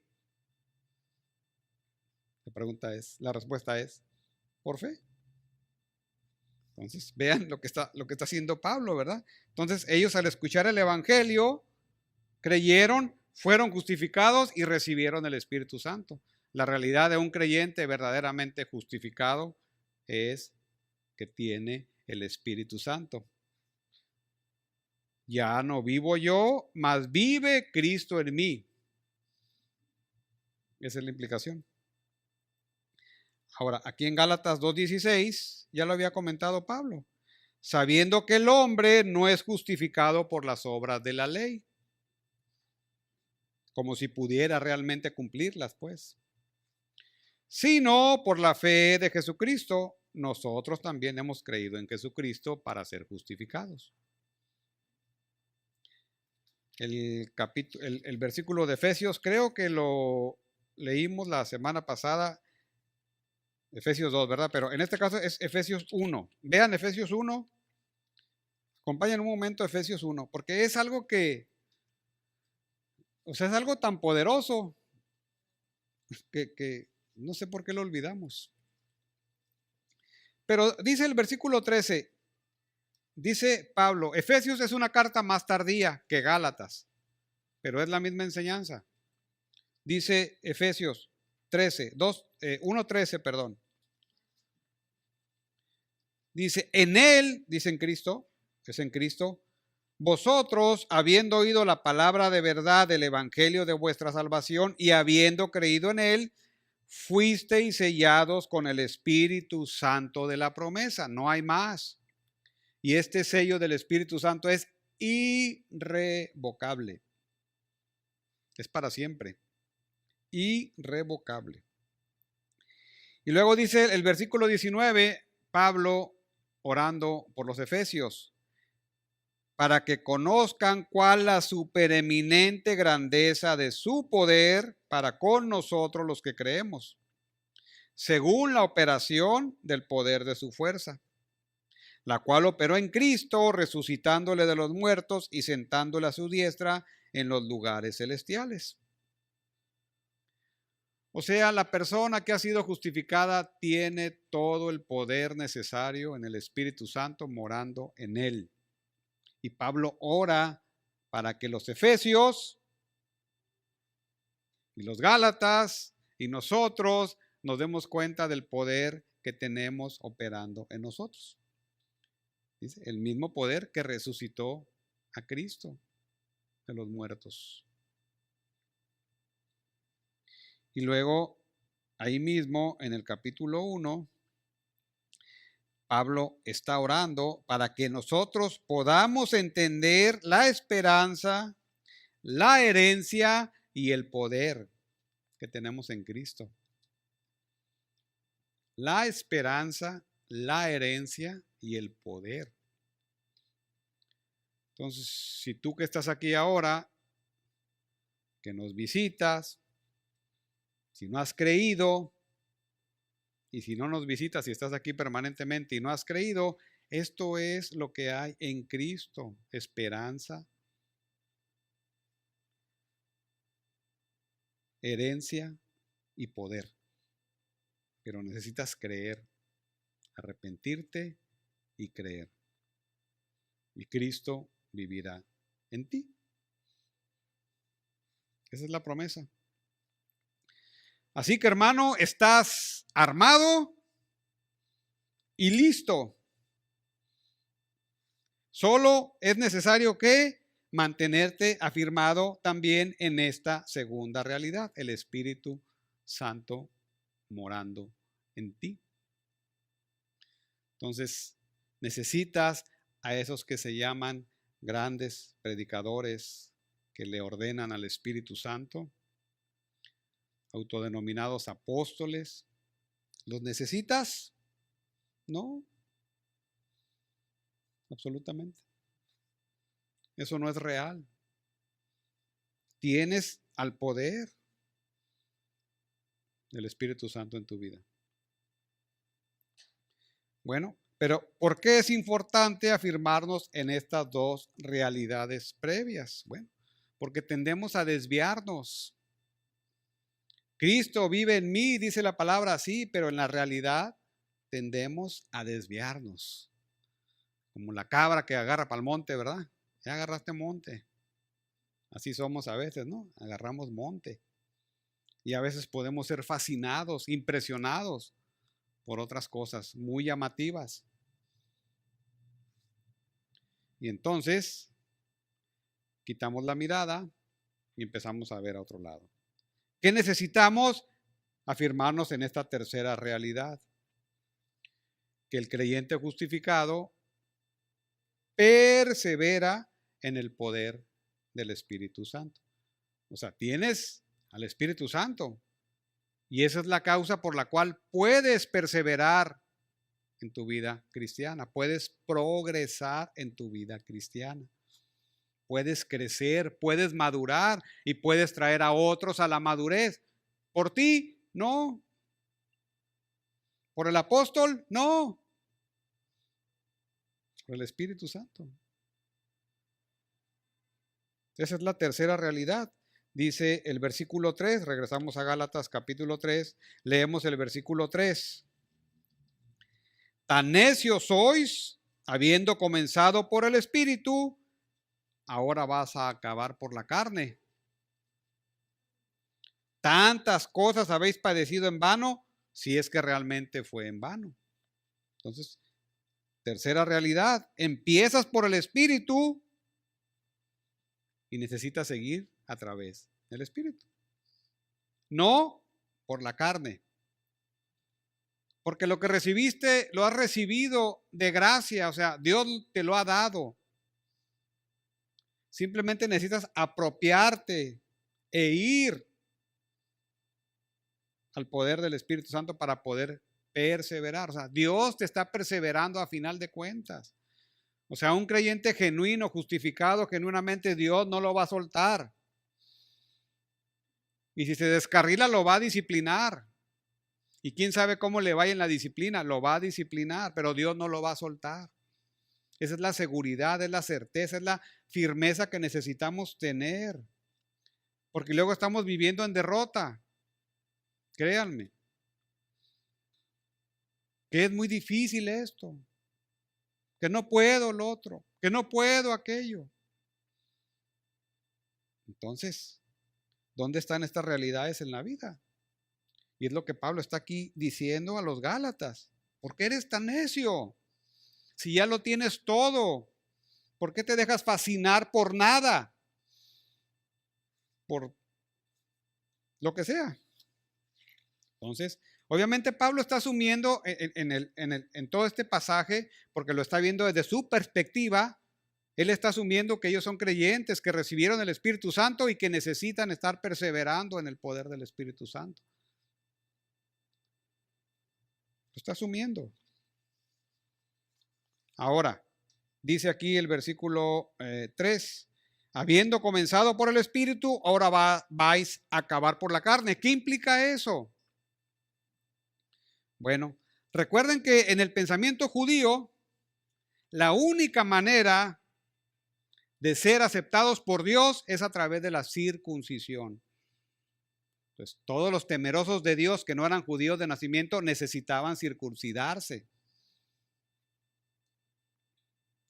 La respuesta es por fe. Entonces, vean lo que está haciendo Pablo, ¿verdad? Entonces, ellos al escuchar el Evangelio, creyeron, fueron justificados y recibieron el Espíritu Santo. La realidad de un creyente verdaderamente justificado es que tiene el Espíritu Santo. Ya no vivo yo, mas vive Cristo en mí. Esa es la implicación. Ahora, aquí en Gálatas 2:16, ya lo había comentado Pablo, sabiendo que el hombre no es justificado por las obras de la ley, como si pudiera realmente cumplirlas, pues, sino por la fe de Jesucristo. Nosotros también hemos creído en Jesucristo para ser justificados. El versículo de Efesios, creo que lo leímos la semana pasada, Efesios 2, ¿verdad? Pero en este caso es Efesios 1. Vean Efesios 1. Acompañen un momento Efesios 1, porque es algo que, o sea, es algo tan poderoso que no sé por qué lo olvidamos. Pero dice el versículo 13, dice Pablo, Efesios es una carta más tardía que Gálatas, pero es la misma enseñanza. Dice Efesios 1:13, perdón. Dice, en él, dice en Cristo, es en Cristo, vosotros, habiendo oído la palabra de verdad del evangelio de vuestra salvación y habiendo creído en él, fuisteis sellados con el Espíritu Santo de la promesa. No hay más. Y este sello del Espíritu Santo es irrevocable. Es para siempre. Irrevocable. Y luego dice el versículo 19, Pablo orando por los efesios, para que conozcan cuál la supereminente grandeza de su poder para con nosotros los que creemos, según la operación del poder de su fuerza, la cual operó en Cristo, resucitándole de los muertos y sentándole a su diestra en los lugares celestiales. O sea, la persona que ha sido justificada tiene todo el poder necesario en el Espíritu Santo morando en él. Y Pablo ora para que los efesios y los gálatas y nosotros nos demos cuenta del poder que tenemos operando en nosotros. Dice, el mismo poder que resucitó a Cristo de los muertos. Y luego, ahí mismo, en el capítulo 1, Pablo está orando para que nosotros podamos entender la esperanza, la herencia y el poder que tenemos en Cristo. La esperanza, la herencia y el poder. Entonces, si tú que estás aquí ahora, que nos visitas, si no has creído, y si no nos visitas, si estás aquí permanentemente y no has creído, esto es lo que hay en Cristo, esperanza, herencia y poder. Pero necesitas creer, arrepentirte y creer. Y Cristo vivirá en ti. Esa es la promesa. Así que, hermano, estás armado y listo. Solo es necesario que mantenerte afirmado también en esta segunda realidad, el Espíritu Santo morando en ti. Entonces, necesitas a esos que se llaman grandes predicadores que le ordenan al Espíritu Santo, autodenominados apóstoles. ¿Los necesitas? No, absolutamente. Eso no es real. Tienes al poder del Espíritu Santo en tu vida. Bueno, pero ¿por qué es importante afirmarnos en estas dos realidades previas? Bueno, porque tendemos a desviarnos. Cristo vive en mí, dice la palabra así, pero en la realidad tendemos a desviarnos. Como la cabra que agarra para el monte, ¿verdad? Ya agarraste monte. Así somos a veces, ¿no? Agarramos monte. Y a veces podemos ser fascinados, impresionados por otras cosas muy llamativas. Y entonces quitamos la mirada y empezamos a ver a otro lado. ¿Qué necesitamos? Afirmarnos en esta tercera realidad. Que el creyente justificado persevera en el poder del Espíritu Santo. O sea, tienes al Espíritu Santo y esa es la causa por la cual puedes perseverar en tu vida cristiana, puedes progresar en tu vida cristiana, puedes crecer, puedes madurar y puedes traer a otros a la madurez. ¿Por ti? No. ¿Por el apóstol? No. Por el Espíritu Santo. Esa es la tercera realidad. Dice el versículo 3, regresamos a Gálatas capítulo 3, leemos el versículo 3. Tan necios sois, habiendo comenzado por el Espíritu, ahora vas a acabar por la carne. Tantas cosas habéis padecido en vano, si es que realmente fue en vano. Entonces, tercera realidad, empiezas por el Espíritu y necesitas seguir a través del Espíritu. No por la carne. Porque lo que recibiste, lo has recibido de gracia, o sea, Dios te lo ha dado. Simplemente necesitas apropiarte e ir al poder del Espíritu Santo para poder perseverar. O sea, Dios te está perseverando a final de cuentas. O sea, un creyente genuino, justificado genuinamente, Dios no lo va a soltar. Y si se descarrila, lo va a disciplinar. Y quién sabe cómo le vaya en la disciplina, lo va a disciplinar, pero Dios no lo va a soltar. Esa es la seguridad, es la certeza, es la firmeza que necesitamos tener. Porque luego estamos viviendo en derrota. Créanme. Que es muy difícil esto. Que no puedo lo otro. Que no puedo aquello. Entonces, ¿dónde están estas realidades en la vida? Y es lo que Pablo está aquí diciendo a los Gálatas. ¿Por qué eres tan necio? Si ya lo tienes todo, ¿por qué te dejas fascinar por nada? Por lo que sea. Entonces, obviamente Pablo está asumiendo en todo este pasaje, porque lo está viendo desde su perspectiva, él está asumiendo que ellos son creyentes, que recibieron el Espíritu Santo y que necesitan estar perseverando en el poder del Espíritu Santo. Lo está asumiendo. Ahora, dice aquí el versículo 3, habiendo comenzado por el Espíritu, ahora vais a acabar por la carne. ¿Qué implica eso? Bueno, recuerden que en el pensamiento judío, la única manera de ser aceptados por Dios es a través de la circuncisión. Entonces, todos los temerosos de Dios que no eran judíos de nacimiento necesitaban circuncidarse.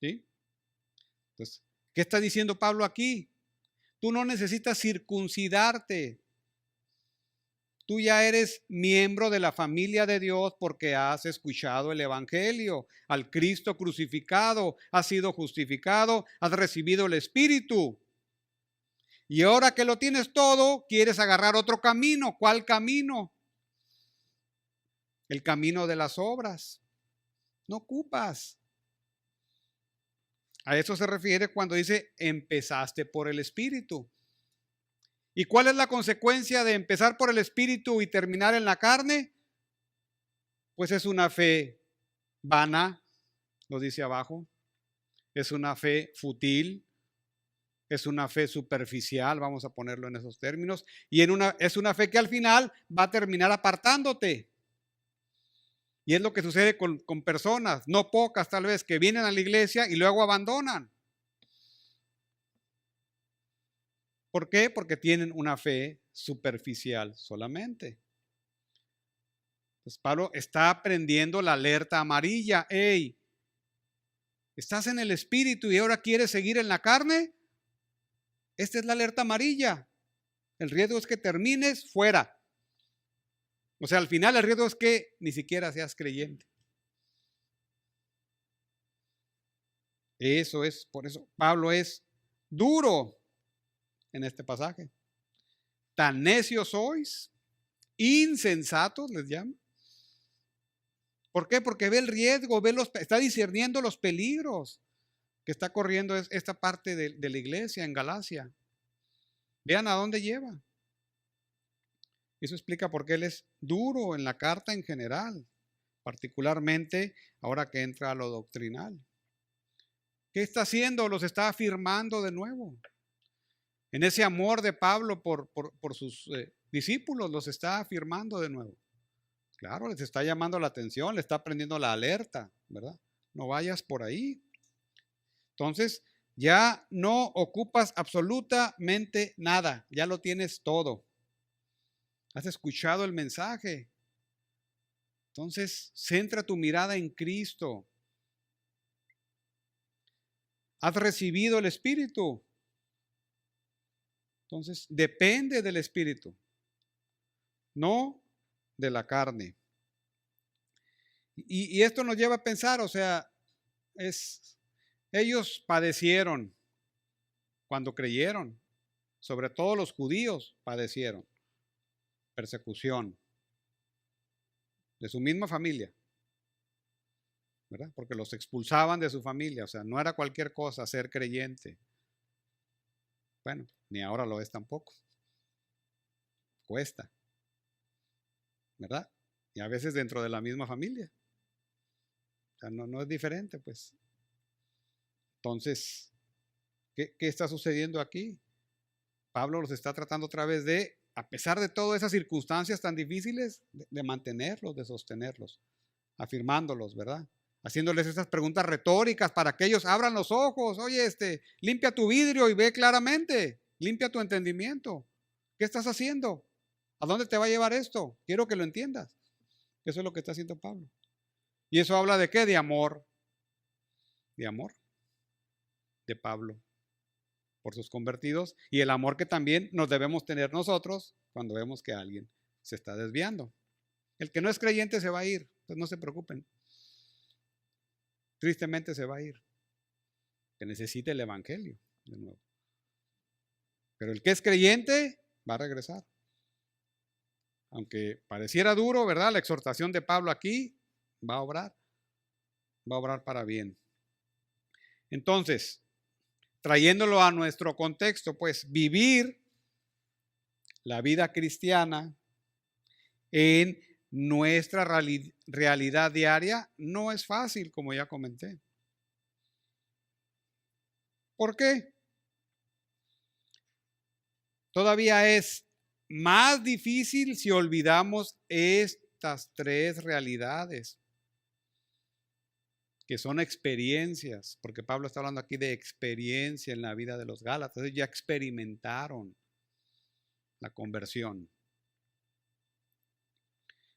¿Sí? Entonces, ¿qué está diciendo Pablo aquí? Tú no necesitas circuncidarte. Tú ya eres miembro de la familia de Dios porque has escuchado el Evangelio, al Cristo crucificado, has sido justificado, has recibido el Espíritu. Y ahora que lo tienes todo, quieres agarrar otro camino. ¿Cuál camino? El camino de las obras. No ocupas. A eso se refiere cuando dice empezaste por el Espíritu. ¿Y cuál es la consecuencia de empezar por el Espíritu y terminar en la carne? Pues es una fe vana, lo dice abajo. Es una fe fútil. Es una fe superficial, vamos a ponerlo en esos términos. Y es una fe que al final va a terminar apartándote. Y es lo que sucede con personas, no pocas tal vez, que vienen a la iglesia y luego abandonan. ¿Por qué? Porque tienen una fe superficial solamente. Entonces Pablo está prendiendo la alerta amarilla. Hey, ¿estás en el espíritu y ahora quieres seguir en la carne? Esta es la alerta amarilla. El riesgo es que termines fuera. O sea, al final el riesgo es que ni siquiera seas creyente. Eso es, por eso Pablo es duro en este pasaje. Tan necios sois, insensatos les llama. ¿Por qué? Porque ve el riesgo, está discerniendo los peligros que está corriendo esta parte de la iglesia en Galacia. Vean a dónde lleva. Eso explica por qué él es duro en la carta en general, particularmente ahora que entra a lo doctrinal. ¿Qué está haciendo? Los está afirmando de nuevo. En ese amor de Pablo por sus discípulos, los está afirmando de nuevo. Claro, les está llamando la atención, le está prendiendo la alerta, ¿verdad? No vayas por ahí. Entonces, ya no ocupas absolutamente nada, ya lo tienes todo. Has escuchado el mensaje. Entonces, centra tu mirada en Cristo. Has recibido el Espíritu. Entonces, depende del Espíritu, no de la carne. Y esto nos lleva a pensar, o sea, ellos padecieron cuando creyeron, sobre todo los judíos padecieron persecución de su misma familia, ¿verdad? Porque los expulsaban de su familia, o sea, no era cualquier cosa ser creyente. Bueno, ni ahora lo es tampoco. Cuesta, ¿verdad? Y a veces dentro de la misma familia. O sea, no es diferente, pues. Entonces, ¿qué está sucediendo aquí? Pablo los está tratando otra vez de a pesar de todas esas circunstancias tan difíciles, de mantenerlos, de sostenerlos, afirmándolos, ¿verdad? Haciéndoles esas preguntas retóricas para que ellos abran los ojos. Oye, limpia tu vidrio y ve claramente, limpia tu entendimiento. ¿Qué estás haciendo? ¿A dónde te va a llevar esto? Quiero que lo entiendas. Eso es lo que está haciendo Pablo. ¿Y eso habla de qué? De amor. De amor de Pablo por sus convertidos y el amor que también nos debemos tener nosotros cuando vemos que alguien se está desviando. El que no es creyente se va a ir, pues no se preocupen. Tristemente se va a ir. Que necesite el evangelio de nuevo. Pero el que es creyente va a regresar. Aunque pareciera duro, ¿verdad? La exhortación de Pablo aquí va a obrar. Va a obrar para bien. Entonces, trayéndolo a nuestro contexto, pues vivir la vida cristiana en nuestra realidad diaria no es fácil, como ya comenté. ¿Por qué? Todavía es más difícil si olvidamos estas tres realidades, que son experiencias, porque Pablo está hablando aquí de experiencia en la vida de los Gálatas. Ellos ya experimentaron la conversión.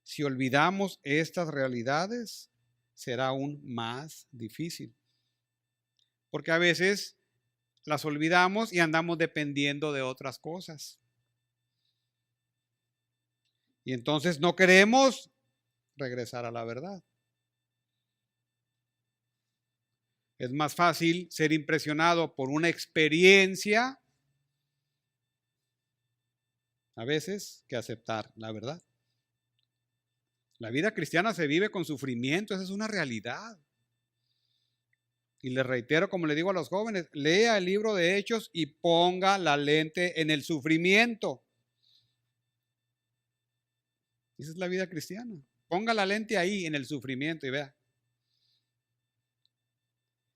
Si olvidamos estas realidades, será aún más difícil, porque a veces las olvidamos y andamos dependiendo de otras cosas. Y entonces no queremos regresar a la verdad. Es más fácil ser impresionado por una experiencia a veces que aceptar la verdad. La vida cristiana se vive con sufrimiento, esa es una realidad. Y les reitero, como le digo a los jóvenes, lea el libro de Hechos y ponga la lente en el sufrimiento. Esa es la vida cristiana. Ponga la lente ahí en el sufrimiento y vea.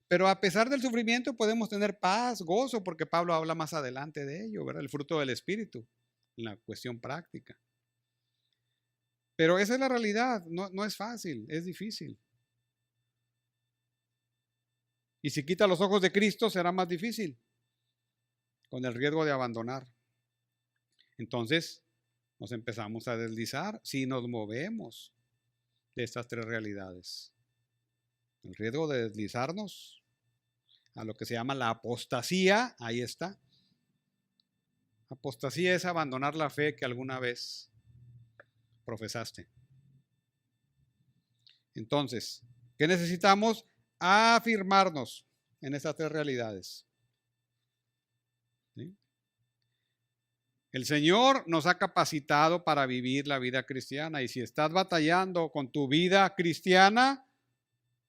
Pero a pesar del sufrimiento podemos tener paz, gozo, porque Pablo habla más adelante de ello, ¿verdad? El fruto del Espíritu, en la cuestión práctica. Pero esa es la realidad, no es fácil, es difícil. Y si quita los ojos de Cristo será más difícil, con el riesgo de abandonar. Entonces nos empezamos a deslizar si nos movemos de estas tres realidades. El riesgo de deslizarnos a lo que se llama la apostasía, ahí está. Apostasía es abandonar la fe que alguna vez profesaste. Entonces, ¿qué necesitamos? Afirmarnos en estas tres realidades. ¿Sí? El Señor nos ha capacitado para vivir la vida cristiana y si estás batallando con tu vida cristiana,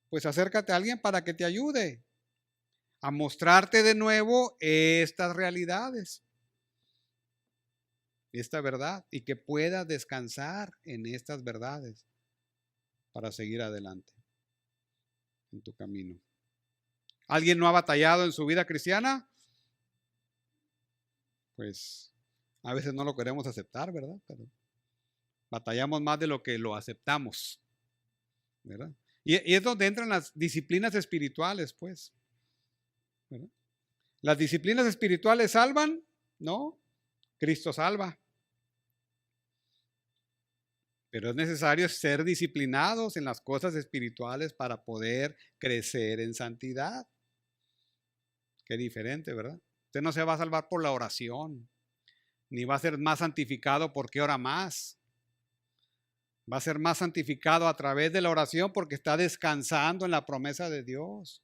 pues acércate a alguien para que te ayude a mostrarte de nuevo estas realidades, esta verdad, y que puedas descansar en estas verdades para seguir adelante en tu camino. ¿Alguien no ha batallado en su vida cristiana? Pues a veces no lo queremos aceptar, ¿verdad? Pero batallamos más de lo que lo aceptamos, ¿verdad? Y es donde entran las disciplinas espirituales, pues, ¿verdad? ¿Las disciplinas espirituales salvan? No, Cristo salva. Pero es necesario ser disciplinados en las cosas espirituales para poder crecer en santidad. Qué diferente, ¿verdad? Usted no se va a salvar por la oración, ni va a ser más santificado porque ora más. Va a ser más santificado a través de la oración porque está descansando en la promesa de Dios.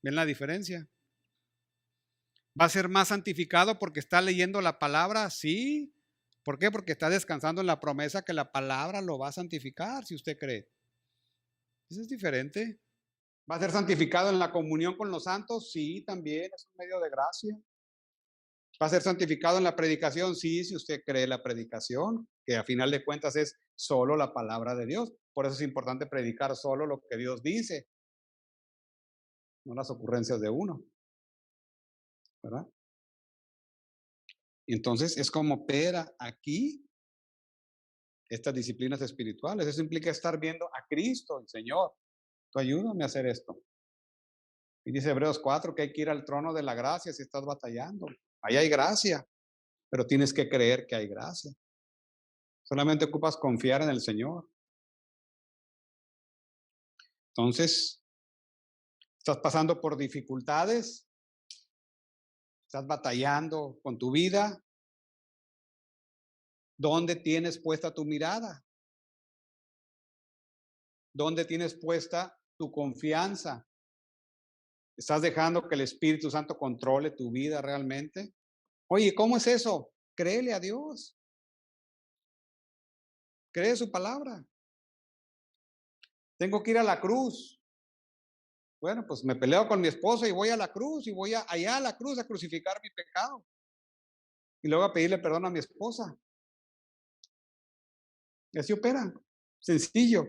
¿Ven la diferencia? ¿Va a ser más santificado porque está leyendo la palabra? Sí. ¿Por qué? Porque está descansando en la promesa que la palabra lo va a santificar, si usted cree. Eso es diferente. ¿Va a ser santificado en la comunión con los santos? Sí, también es un medio de gracia. ¿Va a ser santificado en la predicación? Sí, si usted cree la predicación, que a final de cuentas es solo la palabra de Dios. Por eso es importante predicar solo lo que Dios dice, no las ocurrencias de uno, ¿verdad? Y entonces es como opera aquí estas disciplinas espirituales. Eso implica estar viendo a Cristo, el Señor. Tú ayúdame a hacer esto. Y dice Hebreos 4 que hay que ir al trono de la gracia si estás batallando. Ahí hay gracia, pero tienes que creer que hay gracia. Solamente ocupas confiar en el Señor. Entonces, estás pasando por dificultades, estás batallando con tu vida. ¿Dónde tienes puesta tu mirada? ¿Dónde tienes puesta tu confianza? ¿Estás dejando que el Espíritu Santo controle tu vida realmente? Oye, ¿cómo es eso? Créele a Dios. Cree su palabra. Tengo que ir a la cruz. Bueno, pues me peleo con mi esposa y voy a la cruz y voy allá a la cruz a crucificar mi pecado. Y luego a pedirle perdón a mi esposa. Y así opera. Sencillo.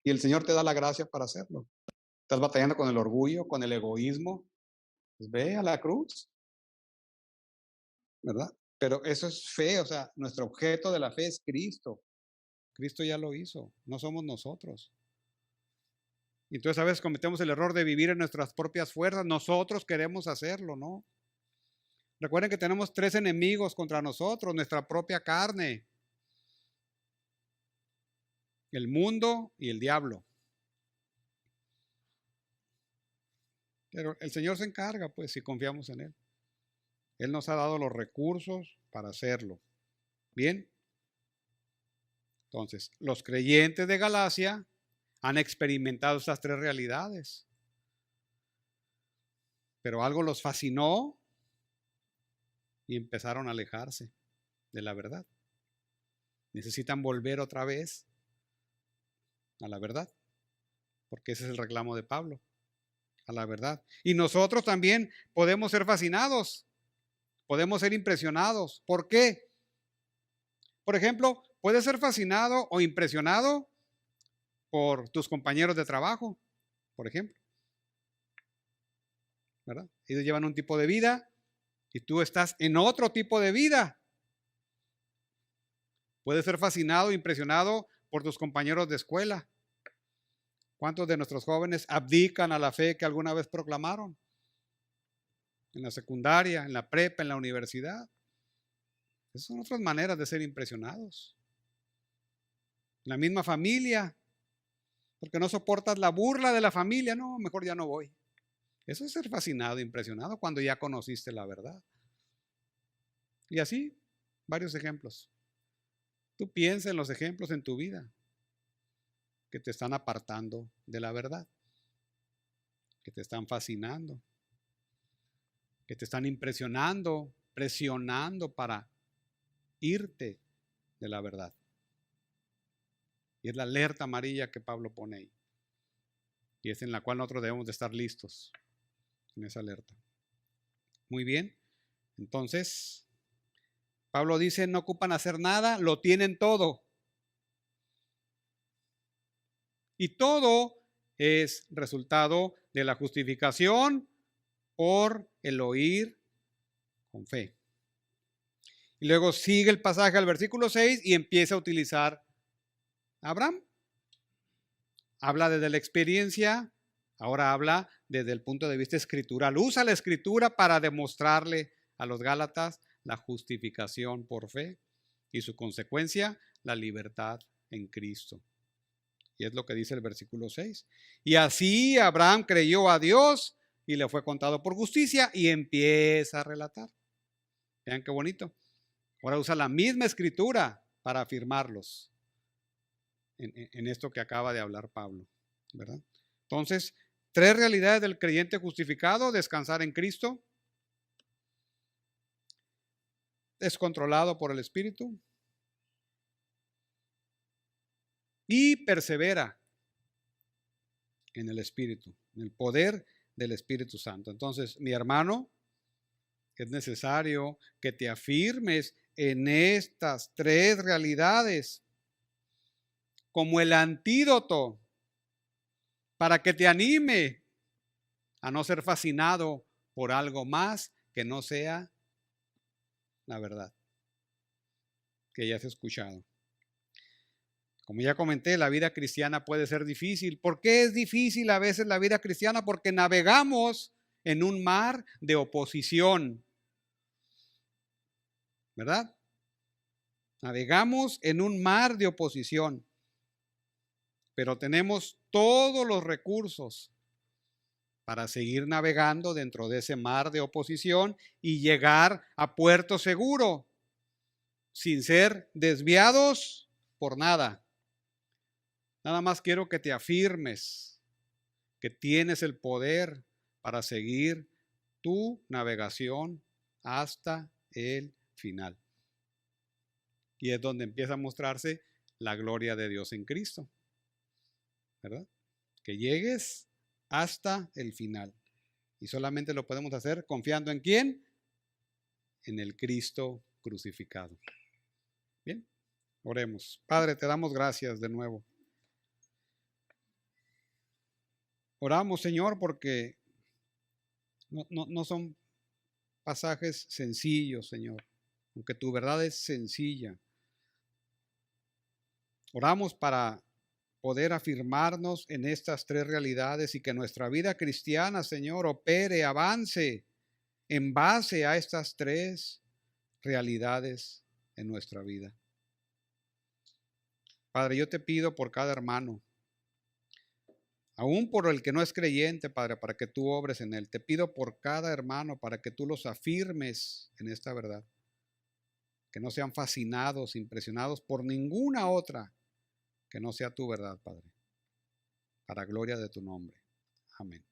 Y el Señor te da la gracia para hacerlo. Estás batallando con el orgullo, con el egoísmo. Pues ve a la cruz, ¿verdad? Pero eso es fe, o sea, nuestro objeto de la fe es Cristo. Cristo ya lo hizo, no somos nosotros. Y entonces a veces cometemos el error de vivir en nuestras propias fuerzas. Nosotros queremos hacerlo, ¿no? Recuerden que tenemos 3 enemigos contra nosotros: nuestra propia carne, el mundo y el diablo. Pero el Señor se encarga, pues, si confiamos en Él. Él nos ha dado los recursos para hacerlo. Bien. Entonces, los creyentes de Galacia han experimentado estas 3 realidades. Pero algo los fascinó y empezaron a alejarse de la verdad. Necesitan volver otra vez a la verdad, porque ese es el reclamo de Pablo, a la verdad. Y nosotros también podemos ser fascinados, podemos ser impresionados. ¿Por qué? Por ejemplo, puedes ser fascinado o impresionado por tus compañeros de trabajo, por ejemplo, ¿verdad? Ellos llevan un tipo de vida y tú estás en otro tipo de vida. Puedes ser fascinado, impresionado por tus compañeros de escuela. ¿Cuántos de nuestros jóvenes abdican a la fe que alguna vez proclamaron? En la secundaria, en la prepa, en la universidad. Esas son otras maneras de ser impresionados. La misma familia, porque no soportas la burla de la familia, no, mejor ya no voy. Eso es ser fascinado, impresionado cuando ya conociste la verdad. Y así, varios ejemplos. Tú piensa en los ejemplos en tu vida que te están apartando de la verdad, que te están fascinando, que te están impresionando, presionando para irte de la verdad. Y es la alerta amarilla que Pablo pone ahí. Y es en la cual nosotros debemos de estar listos, en esa alerta. Muy bien. Entonces, Pablo dice, no ocupan hacer nada, lo tienen todo. Y todo es resultado de la justificación por el oír con fe. Y luego sigue el pasaje al versículo 6 y empieza a utilizar a Abraham. Habla desde la experiencia, ahora habla desde el punto de vista escritural. Usa la escritura para demostrarle a los Gálatas la justificación por fe y su consecuencia, la libertad en Cristo. Y es lo que dice el versículo 6. Y así Abraham creyó a Dios y le fue contado por justicia, y empieza a relatar. Vean qué bonito. Ahora usa la misma escritura para afirmarlos en esto que acaba de hablar Pablo, ¿verdad? Entonces, 3 realidades del creyente justificado: descansar en Cristo, es controlado por el Espíritu y persevera en el Espíritu, en el poder del Espíritu Santo. Entonces, mi hermano, es necesario que te afirmes en estas 3 realidades como el antídoto para que te anime a no ser fascinado por algo más que no sea la verdad que ya has escuchado. Como ya comenté, la vida cristiana puede ser difícil. ¿Por qué es difícil a veces la vida cristiana? Porque navegamos en un mar de oposición, ¿verdad? Navegamos en un mar de oposición, pero tenemos todos los recursos para seguir navegando dentro de ese mar de oposición y llegar a puerto seguro, sin ser desviados por nada. Nada más quiero que te afirmes que tienes el poder para seguir tu navegación hasta el final. Y es donde empieza a mostrarse la gloria de Dios en Cristo, ¿verdad? Que llegues hasta el final. Y solamente lo podemos hacer confiando ¿en quién? En el Cristo crucificado. Bien, oremos. Padre, te damos gracias de nuevo. Oramos, Señor, porque no son pasajes sencillos, Señor, aunque tu verdad es sencilla. Oramos para poder afirmarnos en estas tres realidades y que nuestra vida cristiana, Señor, opere, avance en base a estas tres realidades en nuestra vida. Padre, yo te pido por cada hermano, aún por el que no es creyente, Padre, para que tú obres en él. Te pido por cada hermano para que tú los afirmes en esta verdad. Que no sean fascinados, impresionados por ninguna otra que no sea tu verdad, Padre. Para gloria de tu nombre. Amén.